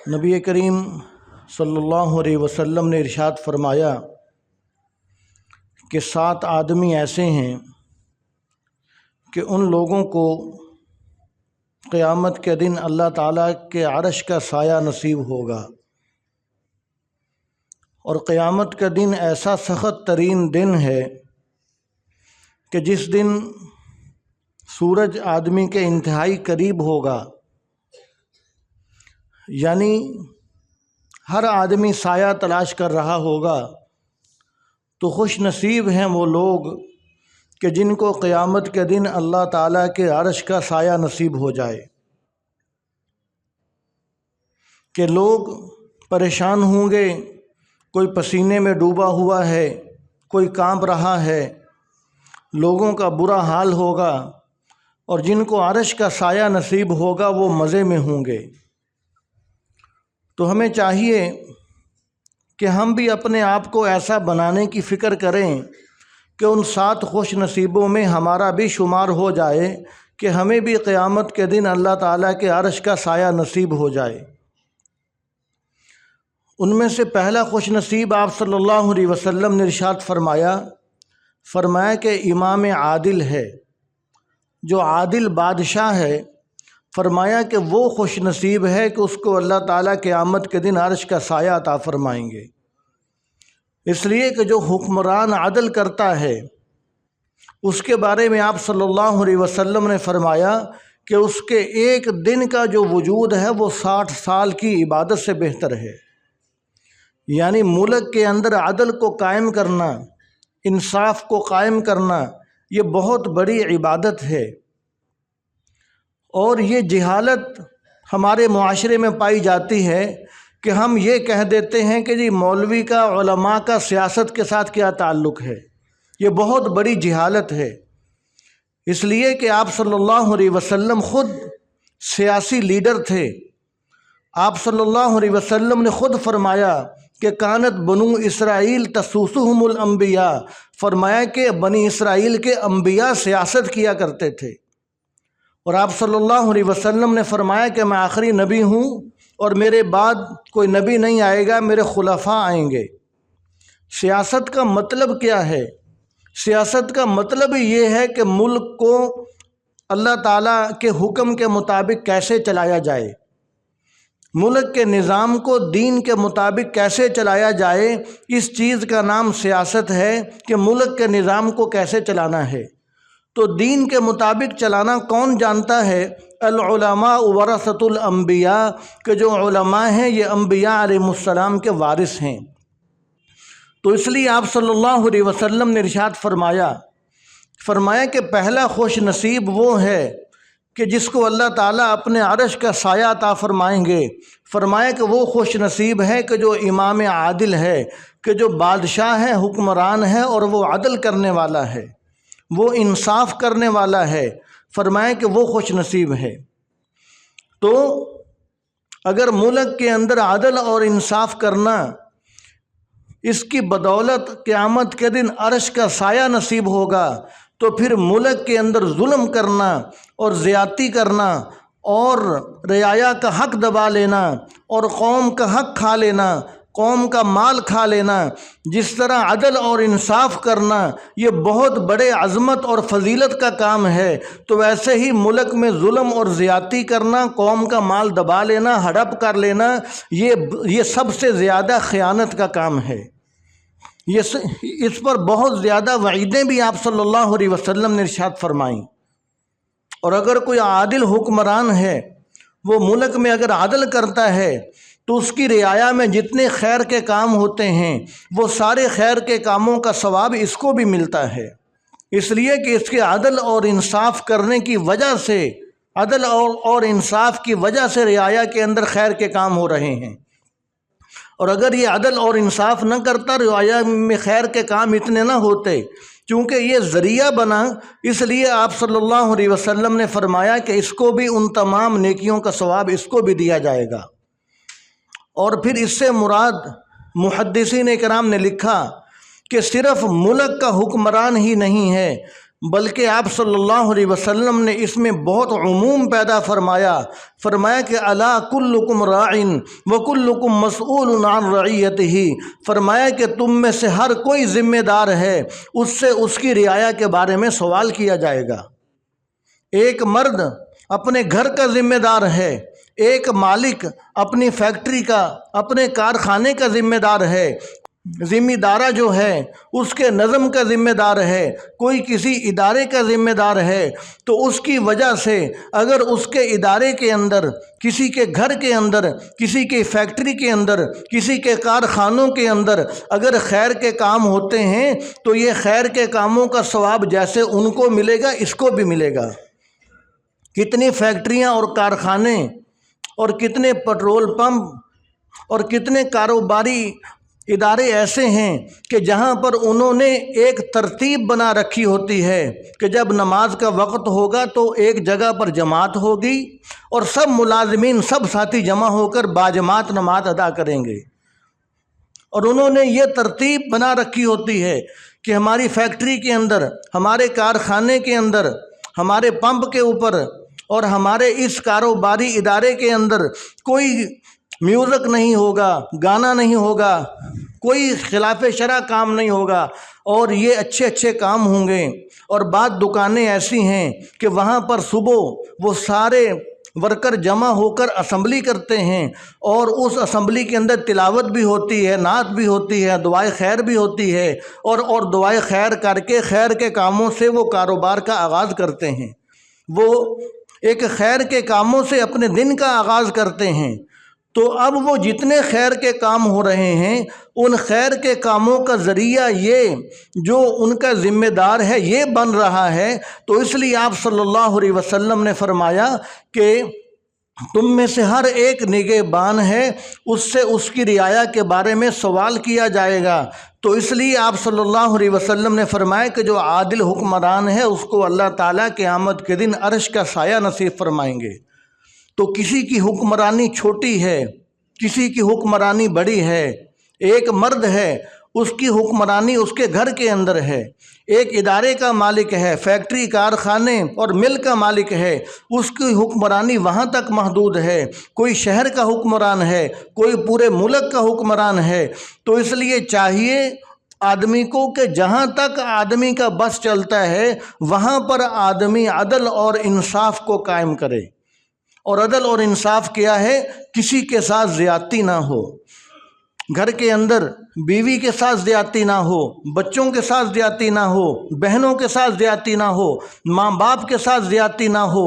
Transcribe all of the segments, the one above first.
نبی کریم صلی اللہ علیہ وسلم نے ارشاد فرمایا کہ 7 آدمی ایسے ہیں کہ ان لوگوں کو قیامت کے دن اللہ تعالیٰ کے عرش کا سایہ نصیب ہوگا، اور قیامت کا دن ایسا سخت ترین دن ہے کہ جس دن سورج آدمی کے انتہائی قریب ہوگا، یعنی ہر آدمی سایہ تلاش کر رہا ہوگا۔ تو خوش نصیب ہیں وہ لوگ کہ جن کو قیامت کے دن اللہ تعالیٰ کے عرش کا سایہ نصیب ہو جائے۔ کہ لوگ پریشان ہوں گے، کوئی پسینے میں ڈوبا ہوا ہے، کوئی کانپ رہا ہے، لوگوں کا برا حال ہوگا، اور جن کو عرش کا سایہ نصیب ہوگا وہ مزے میں ہوں گے۔ تو ہمیں چاہیے کہ ہم بھی اپنے آپ کو ایسا بنانے کی فکر کریں کہ ان 7 خوش نصیبوں میں ہمارا بھی شمار ہو جائے، کہ ہمیں بھی قیامت کے دن اللہ تعالیٰ کے عرش کا سایہ نصیب ہو جائے۔ ان میں سے پہلا خوش نصیب آپ صلی اللہ علیہ وسلم نے ارشاد فرمایا کہ امام عادل ہے، جو عادل بادشاہ ہے، فرمایا کہ وہ خوش نصیب ہے کہ اس کو اللہ تعالیٰ قیامت کے دن عرش کا سایہ عطا فرمائیں گے۔ اس لیے کہ جو حکمران عدل کرتا ہے اس کے بارے میں آپ صلی اللہ علیہ وسلم نے فرمایا کہ اس کے ایک دن کا جو وجود ہے وہ 60 سال کی عبادت سے بہتر ہے۔ یعنی ملک کے اندر عدل کو قائم کرنا، انصاف کو قائم کرنا، یہ بہت بڑی عبادت ہے۔ اور یہ جہالت ہمارے معاشرے میں پائی جاتی ہے کہ ہم یہ کہہ دیتے ہیں کہ جی مولوی کا، علماء کا سیاست کے ساتھ کیا تعلق ہے۔ یہ بہت بڑی جہالت ہے، اس لیے کہ آپ صلی اللہ علیہ وسلم خود سیاسی لیڈر تھے۔ آپ صلی اللہ علیہ وسلم نے خود فرمایا کہ کانت بنو اسرائیل تسوسہم الانبیاء، فرمایا کہ بنی اسرائیل کے انبیاء سیاست کیا کرتے تھے۔ اور آپ صلی اللہ علیہ وسلم نے فرمایا کہ میں آخری نبی ہوں اور میرے بعد کوئی نبی نہیں آئے گا، میرے خلفاء آئیں گے۔ سیاست کا مطلب کیا ہے؟ سیاست کا مطلب یہ ہے کہ ملک کو اللہ تعالیٰ کے حکم کے مطابق کیسے چلایا جائے، ملک کے نظام کو دین کے مطابق کیسے چلایا جائے، اس چیز کا نام سیاست ہے کہ ملک کے نظام کو کیسے چلانا ہے۔ تو دین کے مطابق چلانا کون جانتا ہے؟ العلماء ورثۃ الانبیاء، کہ جو علماء ہیں یہ انبیاء علیہ السلام کے وارث ہیں۔ تو اس لیے آپ صلی اللہ علیہ وسلم نے ارشاد فرمایا کہ پہلا خوش نصیب وہ ہے کہ جس کو اللہ تعالیٰ اپنے عرش کا سایہ عطا فرمائیں گے۔ فرمایا کہ وہ خوش نصیب ہے کہ جو امام عادل ہے، کہ جو بادشاہ ہے، حکمران ہے، اور وہ عدل کرنے والا ہے، وہ انصاف کرنے والا ہے۔ فرمایا کہ وہ خوش نصیب ہے۔ تو اگر ملک کے اندر عدل اور انصاف کرنا، اس کی بدولت قیامت کے دن عرش کا سایہ نصیب ہوگا، تو پھر ملک کے اندر ظلم کرنا اور زیادتی کرنا اور رعایا کا حق دبا لینا اور قوم کا حق کھا لینا، قوم کا مال کھا لینا، جس طرح عدل اور انصاف کرنا یہ بہت بڑے عظمت اور فضیلت کا کام ہے، تو ویسے ہی ملک میں ظلم اور زیادتی کرنا، قوم کا مال دبا لینا، ہڑپ کر لینا، یہ سب سے زیادہ خیانت کا کام ہے۔ اس پر بہت زیادہ وعیدیں بھی آپ صلی اللہ علیہ وسلم نے ارشاد فرمائیں۔ اور اگر کوئی عادل حکمران ہے، وہ ملک میں اگر عدل کرتا ہے، تو اس کی رعایا میں جتنے خیر کے کام ہوتے ہیں وہ سارے خیر کے کاموں کا ثواب اس کو بھی ملتا ہے، اس لیے کہ اس کے عدل اور انصاف کرنے کی وجہ سے، عدل اور انصاف کی وجہ سے رعایا کے اندر خیر کے کام ہو رہے ہیں۔ اور اگر یہ عدل اور انصاف نہ کرتا، رعایا میں خیر کے کام اتنے نہ ہوتے۔ چونکہ یہ ذریعہ بنا، اس لیے آپ صلی اللہ علیہ وسلم نے فرمایا کہ اس کو بھی ان تمام نیکیوں کا ثواب اس کو بھی دیا جائے گا۔ اور پھر اس سے مراد محدثین کرام نے لکھا کہ صرف ملک کا حکمران ہی نہیں ہے، بلکہ آپ صلی اللہ علیہ وسلم نے اس میں بہت عموم پیدا فرمایا کہ الا کلکم راعٍ وکلکم مسئول عن رعیتہ، فرمایا کہ تم میں سے ہر کوئی ذمہ دار ہے، اس سے اس کی رعایا کے بارے میں سوال کیا جائے گا۔ ایک مرد اپنے گھر کا ذمہ دار ہے، ایک مالک اپنی فیکٹری کا، اپنے کارخانے کا ذمہ دار ہے، ذمہ دارہ جو ہے اس کے نظم کا ذمہ دار ہے، کوئی کسی ادارے کا ذمہ دار ہے، تو اس کی وجہ سے اگر اس کے ادارے کے اندر، کسی کے گھر کے اندر، کسی کے فیکٹری کے اندر، کسی کے کارخانوں کے اندر اگر خیر کے کام ہوتے ہیں تو یہ خیر کے کاموں کا ثواب جیسے ان کو ملے گا اس کو بھی ملے گا۔ کتنی فیکٹریاں اور کارخانے اور کتنے پٹرول پمپ اور کتنے کاروباری ادارے ایسے ہیں کہ جہاں پر انہوں نے ایک ترتیب بنا رکھی ہوتی ہے کہ جب نماز کا وقت ہوگا تو ایک جگہ پر جماعت ہوگی اور سب ملازمین، سب ساتھی جمع ہو کر باجماعت نماز ادا کریں گے، اور انہوں نے یہ ترتیب بنا رکھی ہوتی ہے کہ ہماری فیکٹری کے اندر، ہمارے کارخانے کے اندر، ہمارے پمپ کے اوپر اور ہمارے اس کاروباری ادارے کے اندر کوئی میوزک نہیں ہوگا، گانا نہیں ہوگا، کوئی خلاف شرع کام نہیں ہوگا، اور یہ اچھے اچھے کام ہوں گے۔ اور بعض دکانیں ایسی ہیں کہ وہاں پر صبح وہ سارے ورکر جمع ہو کر اسمبلی کرتے ہیں، اور اس اسمبلی کے اندر تلاوت بھی ہوتی ہے، نعت بھی ہوتی ہے، دعائے خیر بھی ہوتی ہے، اور دعائے خیر کر کے خیر کے کاموں سے وہ کاروبار کا آغاز کرتے ہیں، وہ ایک خیر کے کاموں سے اپنے دن کا آغاز کرتے ہیں۔ تو اب وہ جتنے خیر کے کام ہو رہے ہیں ان خیر کے کاموں کا ذریعہ یہ جو ان کا ذمہ دار ہے یہ بن رہا ہے، تو اس لیے آپ صلی اللہ علیہ وسلم نے فرمایا کہ تم میں سے ہر ایک نگہبان ہے، اس سے اس کی رعایا کے بارے میں سوال کیا جائے گا۔ تو اس لیے آپ صلی اللہ علیہ وسلم نے فرمایا کہ جو عادل حکمران ہے اس کو اللہ تعالیٰ قیامت کے دن عرش کا سایہ نصیب فرمائیں گے۔ تو کسی کی حکمرانی چھوٹی ہے، کسی کی حکمرانی بڑی ہے، ایک مرد ہے اس کی حکمرانی اس کے گھر کے اندر ہے، ایک ادارے کا مالک ہے، فیکٹری، کارخانے اور مل کا مالک ہے، اس کی حکمرانی وہاں تک محدود ہے، کوئی شہر کا حکمران ہے، کوئی پورے ملک کا حکمران ہے۔ تو اس لیے چاہیے آدمی کو کہ جہاں تک آدمی کا بس چلتا ہے وہاں پر آدمی عدل اور انصاف کو قائم کرے، اور عدل اور انصاف کیا ہے؟ کسی کے ساتھ زیادتی نہ ہو، گھر کے اندر بیوی کے ساتھ زیادتی نہ ہو، بچوں کے ساتھ زیادتی نہ ہو، بہنوں کے ساتھ زیادتی نہ ہو، ماں باپ کے ساتھ زیادتی نہ ہو،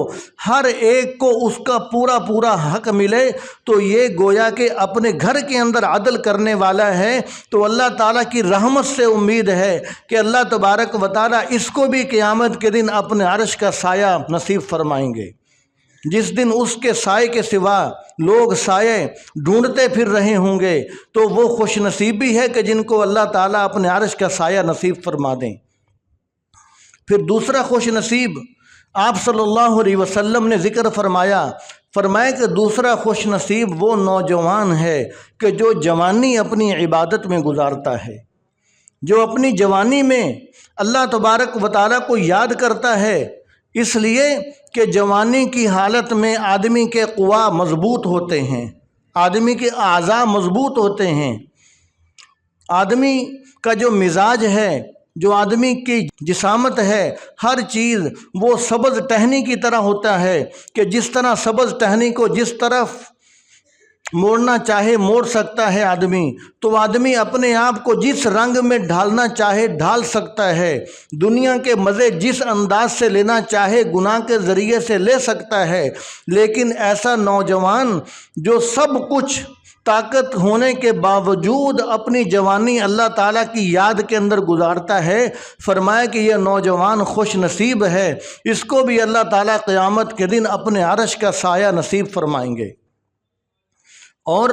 ہر ایک کو اس کا پورا پورا حق ملے۔ تو یہ گویا کہ اپنے گھر کے اندر عدل کرنے والا ہے، تو اللہ تعالیٰ کی رحمت سے امید ہے کہ اللہ تبارک و تعالیٰ اس کو بھی قیامت کے دن اپنے عرش کا سایہ نصیب فرمائیں گے، جس دن اس کے سائے کے سوا لوگ سائے ڈھونڈتے پھر رہے ہوں گے۔ تو وہ خوش نصیبی ہے کہ جن کو اللہ تعالیٰ اپنے عرش کا سایہ نصیب فرما دیں۔ پھر دوسرا خوش نصیب آپ صلی اللہ علیہ وسلم نے ذکر فرمایا کہ دوسرا خوش نصیب وہ نوجوان ہے کہ جو جوانی اپنی عبادت میں گزارتا ہے، جو اپنی جوانی میں اللہ تبارک و تعالیٰ کو یاد کرتا ہے، اس لیے کہ جوانی کی حالت میں آدمی کے قوا مضبوط ہوتے ہیں، آدمی کے اعضاء مضبوط ہوتے ہیں، آدمی کا جو مزاج ہے، جو آدمی کی جسامت ہے، ہر چیز وہ سبز ٹہنی کی طرح ہوتا ہے کہ جس طرح سبز ٹہنی کو جس طرف موڑنا چاہے موڑ سکتا ہے آدمی، تو آدمی اپنے آپ کو جس رنگ میں ڈھالنا چاہے ڈھال سکتا ہے، دنیا کے مزے جس انداز سے لینا چاہے گناہ کے ذریعے سے لے سکتا ہے۔ لیکن ایسا نوجوان جو سب کچھ طاقت ہونے کے باوجود اپنی جوانی اللہ تعالیٰ کی یاد کے اندر گزارتا ہے، فرمایا کہ یہ نوجوان خوش نصیب ہے، اس کو بھی اللہ تعالیٰ قیامت کے دن اپنے عرش کا سایہ نصیب فرمائیں گے۔ اور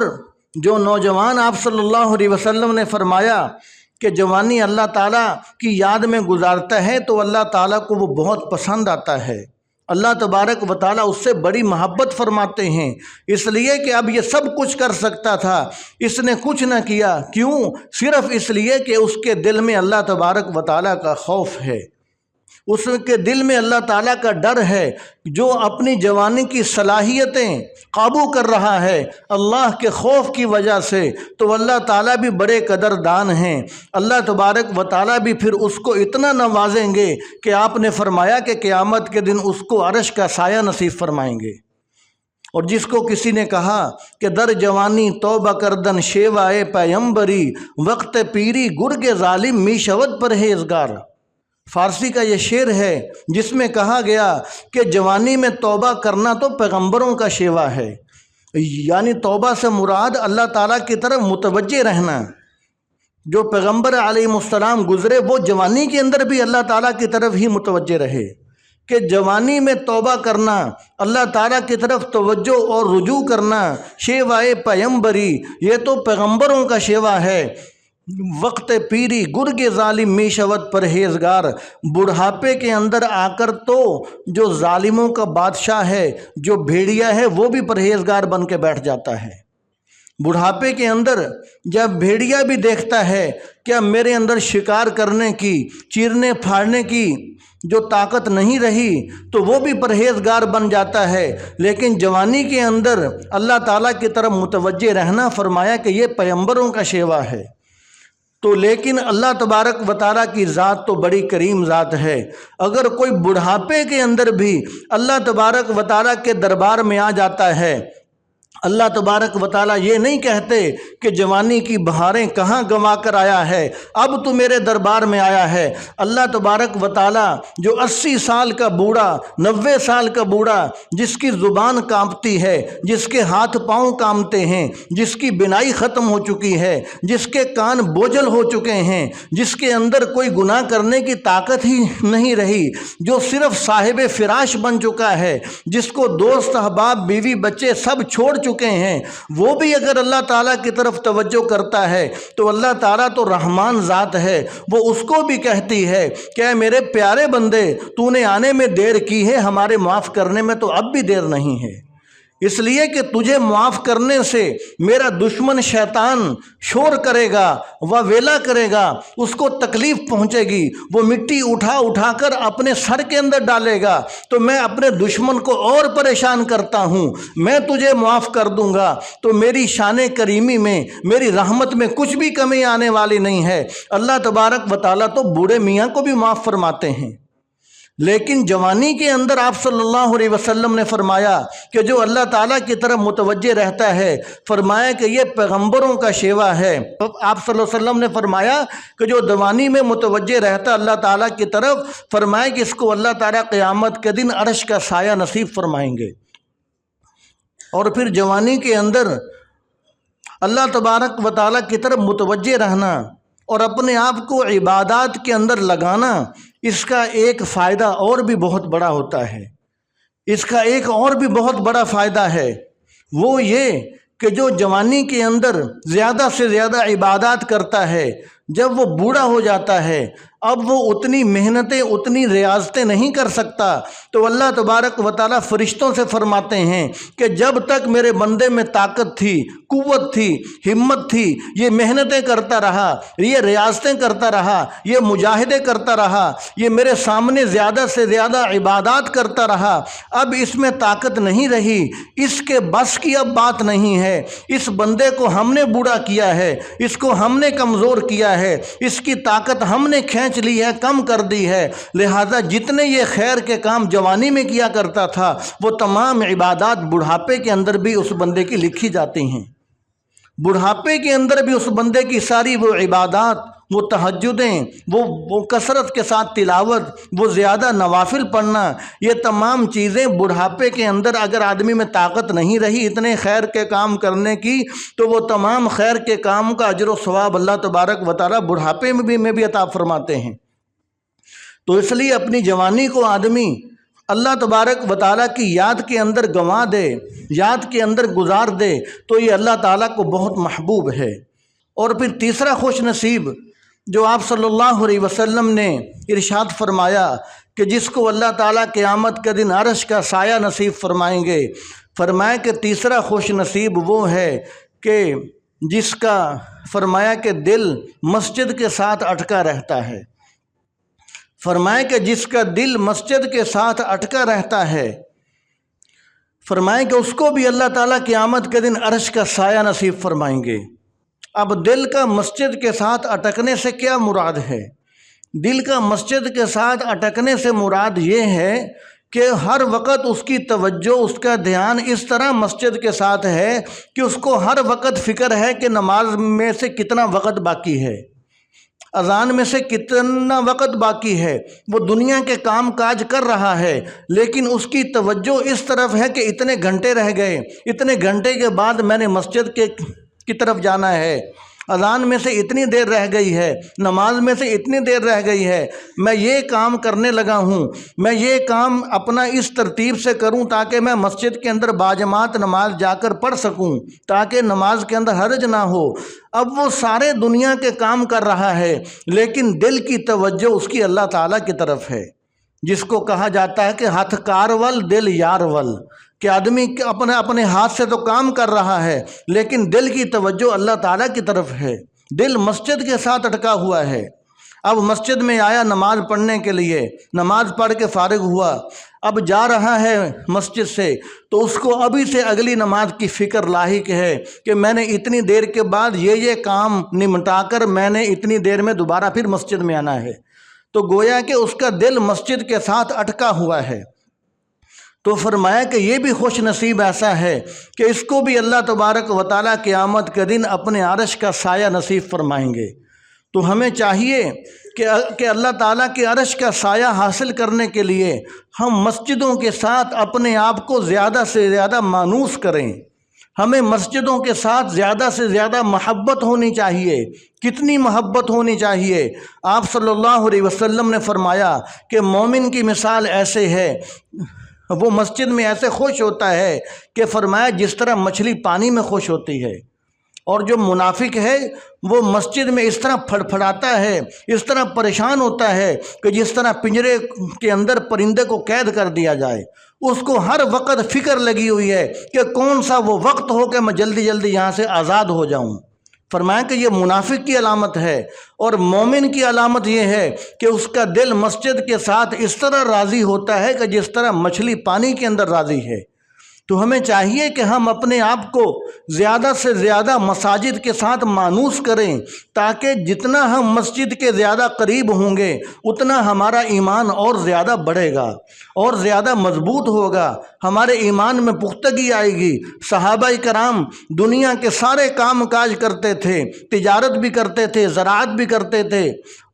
جو نوجوان آپ صلی اللہ علیہ وسلم نے فرمایا کہ جوانی اللہ تعالیٰ کی یاد میں گزارتا ہے تو اللہ تعالیٰ کو وہ بہت پسند آتا ہے، اللہ تبارک و تعالیٰ اس سے بڑی محبت فرماتے ہیں، اس لیے کہ اب یہ سب کچھ کر سکتا تھا، اس نے کچھ نہ کیا، کیوں؟ صرف اس لیے کہ اس کے دل میں اللہ تبارک و تعالیٰ کا خوف ہے، اس کے دل میں اللہ تعالیٰ کا ڈر ہے، جو اپنی جوانی کی صلاحیتیں قابو کر رہا ہے اللہ کے خوف کی وجہ سے، تو اللہ تعالیٰ بھی بڑے قدردان ہیں۔ اللہ تبارک و تعالیٰ بھی پھر اس کو اتنا نوازیں گے کہ آپ نے فرمایا کہ قیامت کے دن اس کو عرش کا سایہ نصیب فرمائیں گے۔ اور جس کو کسی نے کہا کہ در جوانی توبہ کردن شیوائے پیمبری، وقت پیری گرگ ظالم می شود پرہیزگار، فارسی کا یہ شعر ہے جس میں کہا گیا کہ جوانی میں توبہ کرنا تو پیغمبروں کا شیوا ہے، یعنی توبہ سے مراد اللہ تعالیٰ کی طرف متوجہ رہنا۔ جو پیغمبر علیہ السلام گزرے وہ جوانی کے اندر بھی اللہ تعالیٰ کی طرف ہی متوجہ رہے، کہ جوانی میں توبہ کرنا، اللہ تعالیٰ کی طرف توجہ اور رجوع کرنا، شیوائے پیمبری، یہ تو پیغمبروں کا شیوا ہے۔ وقت پیری گرگ ظالم می شود پرہیزگار، بڑھاپے کے اندر آ کر تو جو ظالموں کا بادشاہ ہے، جو بھیڑیا ہے، وہ بھی پرہیزگار بن کے بیٹھ جاتا ہے۔ بڑھاپے کے اندر جب بھیڑیا بھی دیکھتا ہے کہ اب میرے اندر شکار کرنے کی، چیرنے پھاڑنے کی جو طاقت نہیں رہی، تو وہ بھی پرہیزگار بن جاتا ہے۔ لیکن جوانی کے اندر اللہ تعالیٰ کی طرف متوجہ رہنا، فرمایا کہ یہ پیغمبروں کا شیوا ہے۔ تو لیکن اللہ تبارک و تعالیٰ کی ذات تو بڑی کریم ذات ہے، اگر کوئی بڑھاپے کے اندر بھی اللہ تبارک و تعالیٰ کے دربار میں آ جاتا ہے، اللہ تبارک و تعالیٰ یہ نہیں کہتے کہ جوانی کی بہاریں کہاں گنوا کر آیا ہے، اب تو میرے دربار میں آیا ہے۔ اللہ تبارک و تعالیٰ جو 80 سال کا بوڑھا، 90 سال کا بوڑھا، جس کی زبان کانپتی ہے، جس کے ہاتھ پاؤں کانپتے ہیں، جس کی بینائی ختم ہو چکی ہے، جس کے کان بوجھل ہو چکے ہیں، جس کے اندر کوئی گناہ کرنے کی طاقت ہی نہیں رہی، جو صرف صاحب فراش بن چکا ہے، جس کو دوست احباب بیوی بچے سب چھوڑ چکے ہیں، وہ بھی اگر اللہ تعالیٰ کی طرف توجہ کرتا ہے تو اللہ تعالیٰ تو رحمان ذات ہے، وہ اس کو بھی کہتی ہے کہ اے میرے پیارے بندے، تو نے آنے میں دیر کی ہے، ہمارے معاف کرنے میں تو اب بھی دیر نہیں ہے، اس لیے کہ تجھے معاف کرنے سے میرا دشمن شیطان شور کرے گا، ویلا کرے گا، اس کو تکلیف پہنچے گی، وہ مٹی اٹھا اٹھا کر اپنے سر کے اندر ڈالے گا، تو میں اپنے دشمن کو اور پریشان کرتا ہوں، میں تجھے معاف کر دوں گا تو میری شان کریمی میں، میری رحمت میں کچھ بھی کمی آنے والی نہیں ہے۔ اللہ تبارک و تعالیٰ تو بوڑھے میاں کو بھی معاف فرماتے ہیں، لیکن جوانی کے اندر آپ صلی اللہ علیہ وسلم نے فرمایا کہ جو اللہ تعالیٰ کی طرف متوجہ رہتا ہے، فرمایا کہ یہ پیغمبروں کا شیوا ہے۔ آپ صلی اللہ علیہ وسلم نے فرمایا کہ جو جوانی میں متوجہ رہتا اللہ تعالیٰ کی طرف، فرمایا کہ اس کو اللہ تعالیٰ قیامت کے دن عرش کا سایہ نصیب فرمائیں گے۔ اور پھر جوانی کے اندر اللہ تبارک و تعالیٰ کی طرف متوجہ رہنا اور اپنے آپ کو عبادات کے اندر لگانا، اس کا ایک فائدہ اور بھی بہت بڑا ہوتا ہے۔ اس کا ایک اور بھی بہت بڑا فائدہ ہے، وہ یہ کہ جو جوانی کے اندر زیادہ سے زیادہ عبادات کرتا ہے، جب وہ بوڑھا ہو جاتا ہے، اب وہ اتنی محنتیں، اتنی ریاضتیں نہیں کر سکتا، تو اللہ تبارک و تعالیٰ فرشتوں سے فرماتے ہیں کہ جب تک میرے بندے میں طاقت تھی، قوت تھی، ہمت تھی، یہ محنتیں کرتا رہا، یہ ریاضتیں کرتا رہا، یہ مجاہدے کرتا رہا، یہ میرے سامنے زیادہ سے زیادہ عبادات کرتا رہا، اب اس میں طاقت نہیں رہی، اس کے بس کی اب بات نہیں ہے، اس بندے کو ہم نے بوڑھا کیا ہے، اس کو ہم نے کمزور کیا ہے، اس کی طاقت ہم نے کھینچ لی ہے، کم کر دی ہے، لہذا جتنے یہ خیر کے کام جوانی میں کیا کرتا تھا، وہ تمام عبادات بڑھاپے کے اندر بھی اس بندے کی لکھی جاتی ہیں۔ بڑھاپے کے اندر بھی اس بندے کی ساری وہ عبادات، وہ تہجدیں، وہ کثرت کے ساتھ تلاوت، وہ زیادہ نوافل پڑھنا، یہ تمام چیزیں بڑھاپے کے اندر اگر آدمی میں طاقت نہیں رہی اتنے خیر کے کام کرنے کی، تو وہ تمام خیر کے کام کا اجر و ثواب اللہ تبارک و تعالیٰ بڑھاپے میں بھی عطا فرماتے ہیں۔ تو اس لیے اپنی جوانی کو آدمی اللہ تبارک و تعالیٰ کی یاد کے اندر گنوا دے، یاد کے اندر گزار دے، تو یہ اللہ تعالیٰ کو بہت محبوب ہے۔ اور پھر تیسرا خوش نصیب جو آپ صلی اللہ علیہ وسلم نے ارشاد فرمایا کہ جس کو اللہ تعالیٰ قیامت کے دن عرش کا سایہ نصیب فرمائیں گے، فرمایا کہ تیسرا خوش نصیب وہ ہے کہ جس کا فرمایا کہ دل مسجد کے ساتھ اٹکا رہتا ہے۔ فرمائے کہ جس کا دل مسجد کے ساتھ اٹکا رہتا ہے، فرمائے کہ اس کو بھی اللہ تعالیٰ قیامت کے دن عرش کا سایہ نصیب فرمائیں گے۔ اب دل کا مسجد کے ساتھ اٹکنے سے کیا مراد ہے؟ دل کا مسجد کے ساتھ اٹکنے سے مراد یہ ہے کہ ہر وقت اس کی توجہ، اس کا دھیان اس طرح مسجد کے ساتھ ہے کہ اس کو ہر وقت فکر ہے کہ نماز میں سے کتنا وقت باقی ہے، اذان میں سے کتنا وقت باقی ہے۔ وہ دنیا کے کام کاج کر رہا ہے لیکن اس کی توجہ اس طرف ہے کہ اتنے گھنٹے رہ گئے، اتنے گھنٹے کے بعد میں نے مسجد کی طرف جانا ہے، اذان میں سے اتنی دیر رہ گئی ہے، نماز میں سے اتنی دیر رہ گئی ہے، میں یہ کام کرنے لگا ہوں، میں یہ کام اپنا اس ترتیب سے کروں تاکہ میں مسجد کے اندر باجماعت نماز جا کر پڑھ سکوں، تاکہ نماز کے اندر حرج نہ ہو۔ اب وہ سارے دنیا کے کام کر رہا ہے لیکن دل کی توجہ اس کی اللہ تعالیٰ کی طرف ہے، جس کو کہا جاتا ہے کہ ہاتھ کار ول دل یار ول، کہ آدمی اپنے ہاتھ سے تو کام کر رہا ہے لیکن دل کی توجہ اللہ تعالیٰ کی طرف ہے، دل مسجد کے ساتھ اٹکا ہوا ہے۔ اب مسجد میں آیا نماز پڑھنے کے لیے، نماز پڑھ کے فارغ ہوا، اب جا رہا ہے مسجد سے تو اس کو ابھی سے اگلی نماز کی فکر لاحق ہے کہ میں نے اتنی دیر کے بعد یہ کام نمٹا کر میں نے اتنی دیر میں دوبارہ پھر مسجد میں آنا ہے، تو گویا کہ اس کا دل مسجد کے ساتھ اٹکا ہوا ہے۔ تو فرمایا کہ یہ بھی خوش نصیب ایسا ہے کہ اس کو بھی اللہ تبارک و تعالیٰ قیامت کے دن اپنے عرش کا سایہ نصیب فرمائیں گے۔ تو ہمیں چاہیے کہ اللہ تعالیٰ کے عرش کا سایہ حاصل کرنے کے لیے ہم مسجدوں کے ساتھ اپنے آپ کو زیادہ سے زیادہ مانوس کریں، ہمیں مسجدوں کے ساتھ زیادہ سے زیادہ محبت ہونی چاہیے۔ کتنی محبت ہونی چاہیے؟ آپ صلی اللہ علیہ وسلم نے فرمایا کہ مومن کی مثال ایسے ہے، وہ مسجد میں ایسے خوش ہوتا ہے کہ فرمایا جس طرح مچھلی پانی میں خوش ہوتی ہے، اور جو منافق ہے وہ مسجد میں اس طرح پھڑپھڑاتا ہے، اس طرح پریشان ہوتا ہے کہ جس طرح پنجرے کے اندر پرندے کو قید کر دیا جائے، اس کو ہر وقت فکر لگی ہوئی ہے کہ کون سا وہ وقت ہو کہ میں جلدی جلدی یہاں سے آزاد ہو جاؤں۔ فرمایا کہ یہ منافق کی علامت ہے، اور مومن کی علامت یہ ہے کہ اس کا دل مسجد کے ساتھ اس طرح راضی ہوتا ہے کہ جس طرح مچھلی پانی کے اندر راضی ہے۔ تو ہمیں چاہیے کہ ہم اپنے آپ کو زیادہ سے زیادہ مساجد کے ساتھ مانوس کریں، تاکہ جتنا ہم مسجد کے زیادہ قریب ہوں گے اتنا ہمارا ایمان اور زیادہ بڑھے گا اور زیادہ مضبوط ہوگا، ہمارے ایمان میں پختگی آئے گی۔ صحابہ کرام دنیا کے سارے کام کاج کرتے تھے، تجارت بھی کرتے تھے، زراعت بھی کرتے تھے،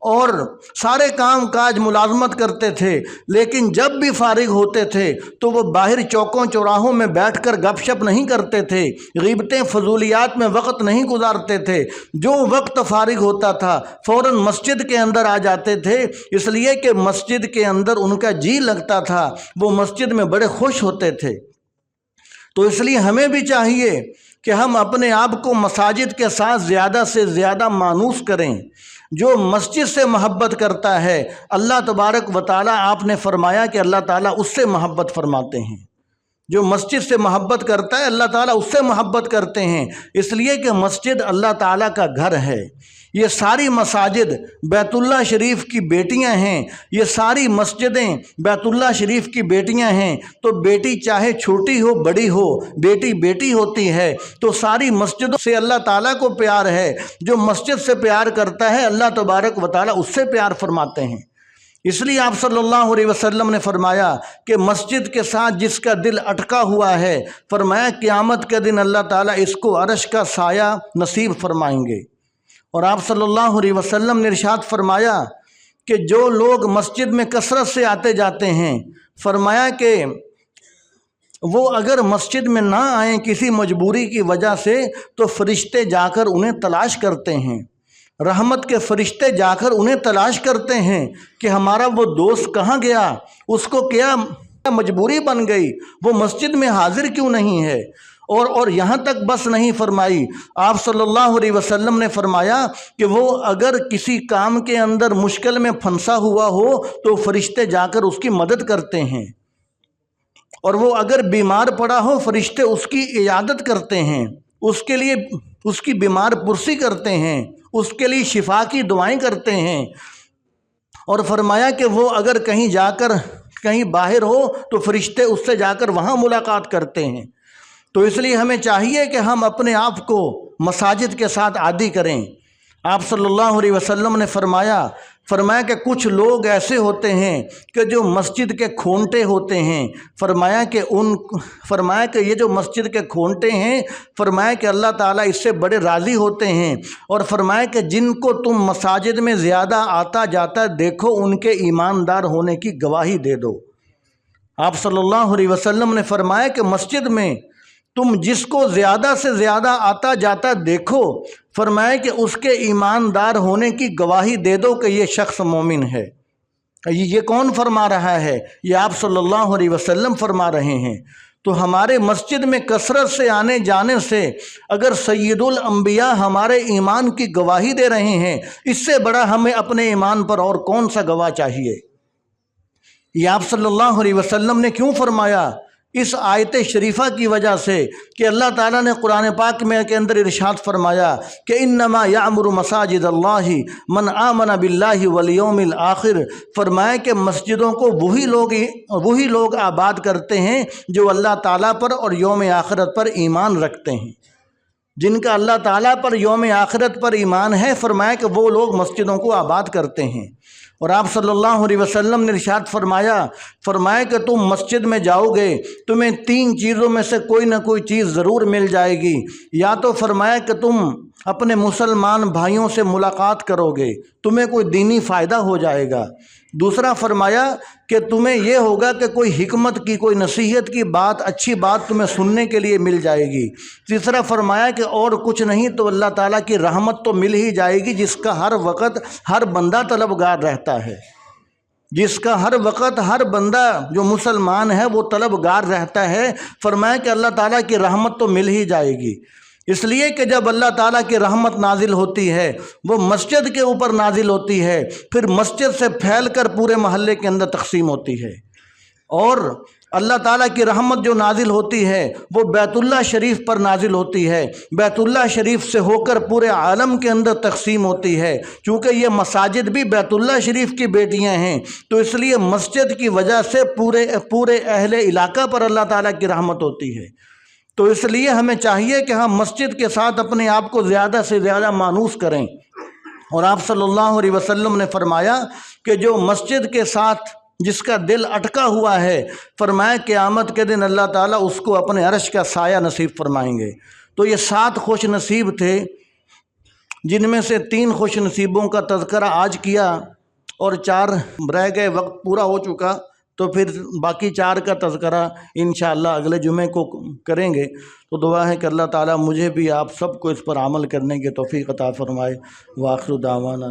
اور سارے کام کاج ملازمت کرتے تھے، لیکن جب بھی فارغ ہوتے تھے تو وہ باہر چوکوں چوراہوں میں بیٹھ کر گپ شپ نہیں کرتے تھے، غیبتیں فضولیات میں وقت نہیں گزارتے تھے۔ جو وقت فارغ ہوتا تھا فوراً مسجد کے اندر آ جاتے تھے، اس لیے کہ مسجد کے اندر ان کا جی لگتا تھا، وہ مسجد میں بڑے خوش ہوتے تھے۔ تو اس لیے ہمیں بھی چاہیے کہ ہم اپنے آپ کو مساجد کے ساتھ زیادہ سے زیادہ مانوس کریں۔ جو مسجد سے محبت کرتا ہے اللہ تبارک و تعالیٰ، آپ نے فرمایا کہ اللہ تعالیٰ اس سے محبت فرماتے ہیں۔ جو مسجد سے محبت کرتا ہے اللہ تعالیٰ اس سے محبت کرتے ہیں، اس لیے کہ مسجد اللہ تعالیٰ کا گھر ہے۔ یہ ساری مساجد بیت اللہ شریف کی بیٹیاں ہیں، یہ ساری مسجدیں بیت اللہ شریف کی بیٹیاں ہیں۔ تو بیٹی چاہے چھوٹی ہو بڑی ہو، بیٹی بیٹی ہوتی ہے۔ تو ساری مسجدوں سے اللہ تعالیٰ کو پیار ہے، جو مسجد سے پیار کرتا ہے اللہ تبارک و تعالیٰ اس سے پیار فرماتے ہیں۔ اس لیے آپ صلی اللہ علیہ وسلم نے فرمایا کہ مسجد کے ساتھ جس کا دل اٹکا ہوا ہے، فرمایا قیامت کے دن اللہ تعالیٰ اس کو عرش کا سایہ نصیب فرمائیں گے۔ اور آپ صلی اللہ علیہ وسلم نے ارشاد فرمایا کہ جو لوگ مسجد میں کثرت سے آتے جاتے ہیں، فرمایا کہ وہ اگر مسجد میں نہ آئیں کسی مجبوری کی وجہ سے تو فرشتے جا کر انہیں تلاش کرتے ہیں، رحمت کے فرشتے جا کر انہیں تلاش کرتے ہیں کہ ہمارا وہ دوست کہاں گیا، اس کو کیا مجبوری بن گئی، وہ مسجد میں حاضر کیوں نہیں ہے۔ اور یہاں تک بس نہیں فرمائی، آپ صلی اللہ علیہ وسلم نے فرمایا کہ وہ اگر کسی کام کے اندر مشکل میں پھنسا ہوا ہو تو فرشتے جا کر اس کی مدد کرتے ہیں، اور وہ اگر بیمار پڑا ہو فرشتے اس کی عیادت کرتے ہیں، اس کے لیے اس کی بیمار پرسی کرتے ہیں، اس کے لیے شفا کی دعائیں کرتے ہیں۔ اور فرمایا کہ وہ اگر کہیں جا کر کہیں باہر ہو تو فرشتے اس سے جا کر وہاں ملاقات کرتے ہیں۔ تو اس لیے ہمیں چاہیے کہ ہم اپنے آپ کو مساجد کے ساتھ عادی کریں۔ آپ صلی اللہ علیہ وسلم نے فرمایا کہ کچھ لوگ ایسے ہوتے ہیں کہ جو مسجد کے کھونٹے ہوتے ہیں، فرمایا کہ یہ جو مسجد کے کھونٹے ہیں، فرمایا کہ اللہ تعالیٰ اس سے بڑے راضی ہوتے ہیں، اور فرمایا کہ جن کو تم مساجد میں زیادہ آتا جاتا دیکھو ان کے ایماندار ہونے کی گواہی دے دو۔ آپ صلی اللہ علیہ وسلم نے فرمایا کہ مسجد میں تم جس کو زیادہ سے زیادہ آتا جاتا دیکھو، فرمایا کہ اس کے ایماندار ہونے کی گواہی دے دو کہ یہ شخص مومن ہے۔ یہ کون فرما رہا ہے؟ یہ آپ صلی اللہ علیہ وسلم فرما رہے ہیں۔ تو ہمارے مسجد میں کثرت سے آنے جانے سے اگر سید الانبیاء ہمارے ایمان کی گواہی دے رہے ہیں، اس سے بڑا ہمیں اپنے ایمان پر اور کون سا گواہ چاہیے؟ یہ آپ صلی اللہ علیہ وسلم نے کیوں فرمایا؟ اس آیت شریفہ کی وجہ سے کہ اللہ تعالیٰ نے قرآن پاک میں کے اندر ارشاد فرمایا کہ انما یعمر مساجد اللہ من آمن باللہ والیوم الآخر، فرمایا کہ مسجدوں کو وہی لوگ آباد کرتے ہیں جو اللہ تعالیٰ پر اور یوم آخرت پر ایمان رکھتے ہیں۔ جن کا اللہ تعالیٰ پر یوم آخرت پر ایمان ہے، فرمایا کہ وہ لوگ مسجدوں کو آباد کرتے ہیں۔ اور آپ صلی اللہ علیہ وسلم نے ارشاد فرمایا کہ تم مسجد میں جاؤ گے، تمہیں 3 چیزوں میں سے کوئی نہ کوئی چیز ضرور مل جائے گی۔ یا تو فرمایا کہ تم اپنے مسلمان بھائیوں سے ملاقات کرو گے، تمہیں کوئی دینی فائدہ ہو جائے گا۔ دوسرا فرمایا کہ تمہیں یہ ہوگا کہ کوئی حکمت کی، کوئی نصیحت کی بات، اچھی بات تمہیں سننے کے لیے مل جائے گی۔ تیسرا فرمایا کہ اور کچھ نہیں تو اللہ تعالیٰ کی رحمت تو مل ہی جائے گی، جس کا ہر وقت ہر بندہ طلبگار رہتا ہے، جس کا ہر وقت ہر بندہ جو مسلمان ہے وہ طلبگار رہتا ہے۔ فرمایا کہ اللہ تعالیٰ کی رحمت تو مل ہی جائے گی، اس لیے کہ جب اللہ تعالیٰ کی رحمت نازل ہوتی ہے وہ مسجد کے اوپر نازل ہوتی ہے، پھر مسجد سے پھیل کر پورے محلے کے اندر تقسیم ہوتی ہے، اور اللہ تعالیٰ کی رحمت جو نازل ہوتی ہے وہ بیت اللہ شریف پر نازل ہوتی ہے، بیت اللہ شریف سے ہو کر پورے عالم کے اندر تقسیم ہوتی ہے۔ چونکہ یہ مساجد بھی بیت اللہ شریف کی بیٹیاں ہیں، تو اس لیے مسجد کی وجہ سے پورے اہل علاقہ پر اللہ تعالیٰ کی رحمت ہوتی ہے۔ تو اس لیے ہمیں چاہیے کہ ہم مسجد کے ساتھ اپنے آپ کو زیادہ سے زیادہ مانوس کریں۔ اور آپ صلی اللہ علیہ وسلم نے فرمایا کہ جو مسجد کے ساتھ جس کا دل اٹکا ہوا ہے، فرمایا قیامت کے دن اللہ تعالیٰ اس کو اپنے عرش کا سایہ نصیب فرمائیں گے۔ تو یہ 7 خوش نصیب تھے، جن میں سے 3 خوش نصیبوں کا تذکرہ آج کیا اور 4 رہ گئے، وقت پورا ہو چکا، تو پھر باقی 4 کا تذکرہ انشاءاللہ اگلے جمعے کو کریں گے۔ تو دعا ہے کہ اللہ تعالیٰ مجھے بھی آپ سب کو اس پر عمل کرنے کی توفیق عطا فرمائے۔ وآخر دعوانا